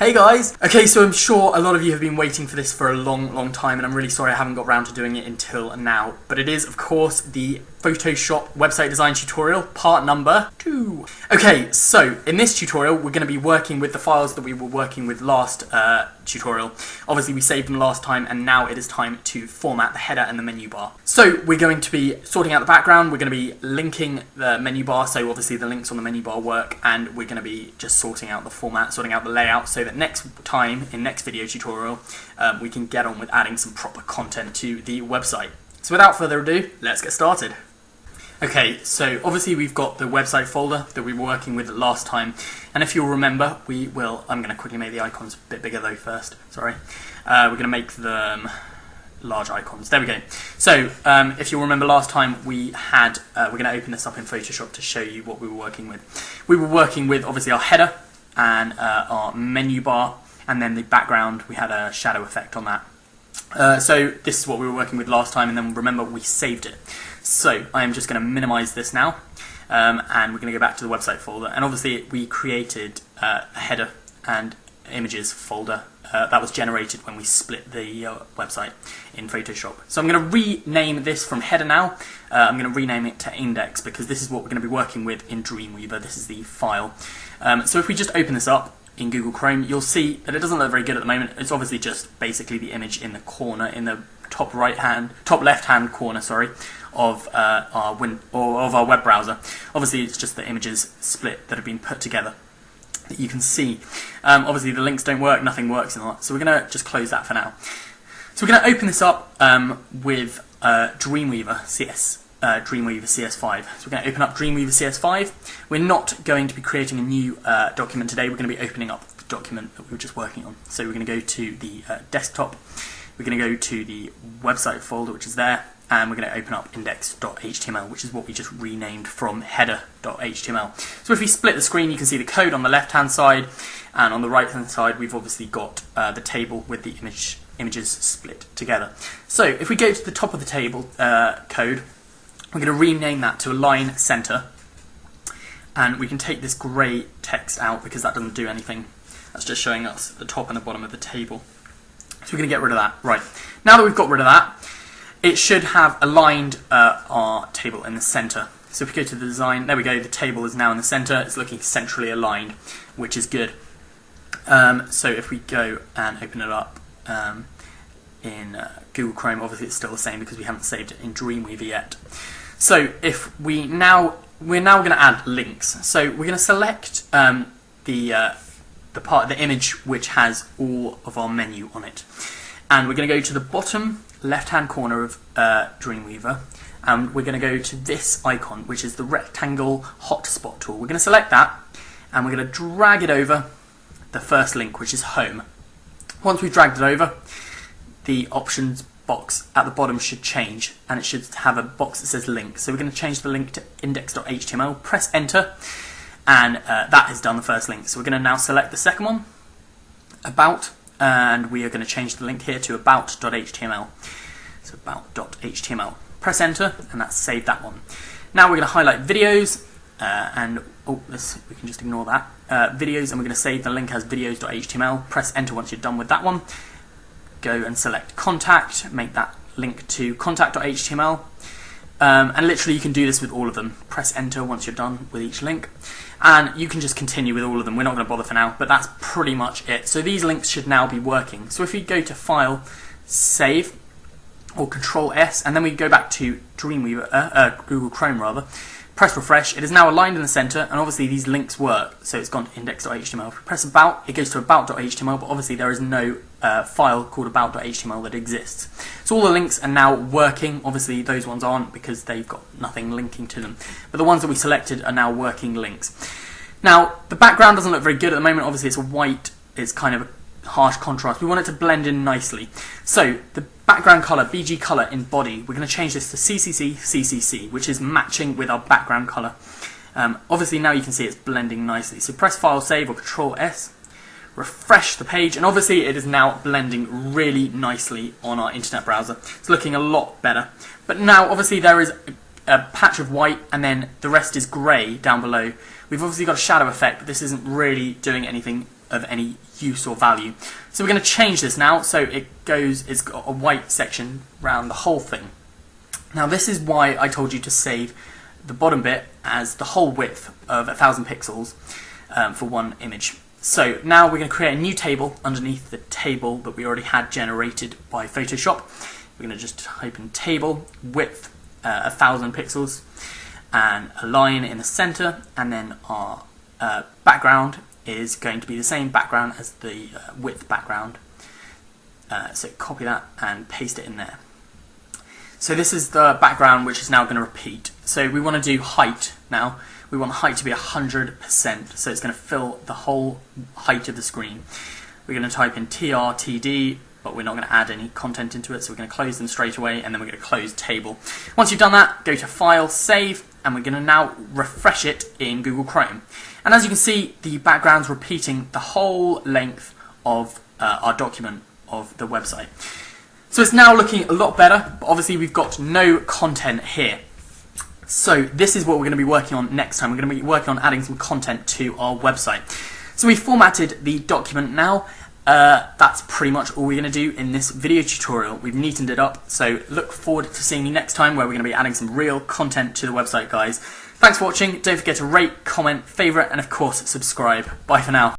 Hey guys! Okay, so I'm sure a lot of you have been waiting for this for a long time, and I'm really sorry I haven't got around to doing it until now. But it is, of course, the Photoshop website design tutorial, part number 2. Okay, so in this tutorial, we're going to be working with the files that we were working with last tutorial. Obviously, we saved them last time, and now it is time to format the header and the menu bar. So we're going to be sorting out the background, we're going to be linking the menu bar, so obviously the links on the menu bar work, and we're going to be just sorting out the format, sorting out the layout, so that next time, in next video tutorial, we can get on with adding some proper content to the website. So without further ado, let's get started. Okay, so obviously we've got the website folder that we were working with last time, and if you'll remember, I'm going to quickly make the icons a bit bigger though first, sorry. We're going to make them large icons, there we go. So, if you'll remember last time we're going to open this up in Photoshop to show you what we were working with. We were working with obviously our header and our menu bar, and then the background, we had a shadow effect on that. So this is what we were working with last time, and then remember we saved it. So I am just going to minimize this now, and we're going to go back to the website folder, and obviously we created a header and images folder that was generated when we split the website in Photoshop. So I'm going to rename this from header now. I'm going to rename it to index because this is what we're going to be working with in Dreamweaver. This is the file. So if we just open this up in Google Chrome, you'll see that it doesn't look very good at the moment. It's obviously just basically the image in the corner, in the top left-hand corner, sorry, of our web browser. Obviously, it's just the images split that have been put together that you can see. Obviously, the links don't work, nothing works in that, so we're going to just close that for now. So we're going to open this up with Dreamweaver CS5. So we're going to open up Dreamweaver CS5. We're not going to be creating a new document today. We're going to be opening up the document that we were just working on. So we're going to go to the desktop. We're going to go to the website folder, which is there, and we're going to open up index.html, which is what we just renamed from header.html. So if we split the screen, you can see the code on the left-hand side, and on the right-hand side, we've obviously got the table with the images split together. So if we go to the top of the table code, we're going to rename that to align center, and we can take this grey text out because that doesn't do anything. That's just showing us the top and the bottom of the table. So we're going to get rid of that. Right, now that we've got rid of that, it should have aligned our table in the center. So if we go to the design, there we go, the table is now in the center, it's looking centrally aligned, which is good. So if we go and open it up in Google Chrome, obviously it's still the same because we haven't saved it in Dreamweaver yet. So if we're now going to add links. So we're going to select the part of the image which has all of our menu on it, and we're going to go to the bottom left-hand corner of Dreamweaver, and we're going to go to this icon, which is the rectangle hotspot tool. We're going to select that, and we're going to drag it over the first link, which is home. Once we've dragged it over, the options box at the bottom should change, and it should have a box that says link. So we're going to change the link to index.html, press enter, and that has done the first link. So we're going to now select the second one, about, and we are going to change the link here to about.html. So about.html. Press enter, and that's saved that one. Now we're going to highlight videos, and we can just ignore that. Videos, and we're going to save the link as videos.html. Press enter once you're done with that one. Go and select contact, make that link to contact.html. And literally you can do this with all of them. Press enter once you're done with each link, and you can just continue with all of them. We're not going to bother for now, but that's pretty much it. So these links should now be working. So if we go to File, Save, or Control S, and then we go back to Dreamweaver, Google Chrome rather, press refresh, it is now aligned in the center, and obviously these links work, so it's gone to index.html. If we press about, it goes to about.html, but obviously there is no file called about.html that exists. So all the links are now working. Obviously those ones aren't because they've got nothing linking to them, but the ones that we selected are now working links. Now the background doesn't look very good at the moment. Obviously it's a white, it's kind of a harsh contrast. We want it to blend in nicely. So the background color, BG color in body, we're going to change this to CCC, which is matching with our background color. Obviously now you can see it's blending nicely. So press File, Save, or Control S, refresh the page, and obviously it is now blending really nicely on our internet browser. It's looking a lot better. But now obviously there is a patch of white, and then the rest is grey down below. We've obviously got a shadow effect, but this isn't really doing anything of any use or value. So we're going to change this now, so it's got a white section around the whole thing. Now this is why I told you to save the bottom bit as the whole width of 1000 pixels for one image. So now we're going to create a new table underneath the table that we already had generated by Photoshop. We're going to just type in table, width 1000 pixels, and a line in the center, and then our background is going to be the same background as the width background. So copy that and paste it in there. So this is the background which is now going to repeat. So we want to do height now. We want height to be 100%, so it's going to fill the whole height of the screen. We're going to type in TRTD, but we're not going to add any content into it, so we're going to close them straight away, and then we're going to close table. Once you've done that, go to File, Save, and we're going to now refresh it in Google Chrome. And as you can see, the background's repeating the whole length of our document of the website. So it's now looking a lot better, but obviously we've got no content here. So this is what we're going to be working on next time. We're going to be working on adding some content to our website. So we formatted the document now. That's pretty much all we're going to do in this video tutorial. We've neatened it up, so look forward to seeing you next time where we're going to be adding some real content to the website, guys. Thanks for watching. Don't forget to rate, comment, favourite, and of course subscribe. Bye for now.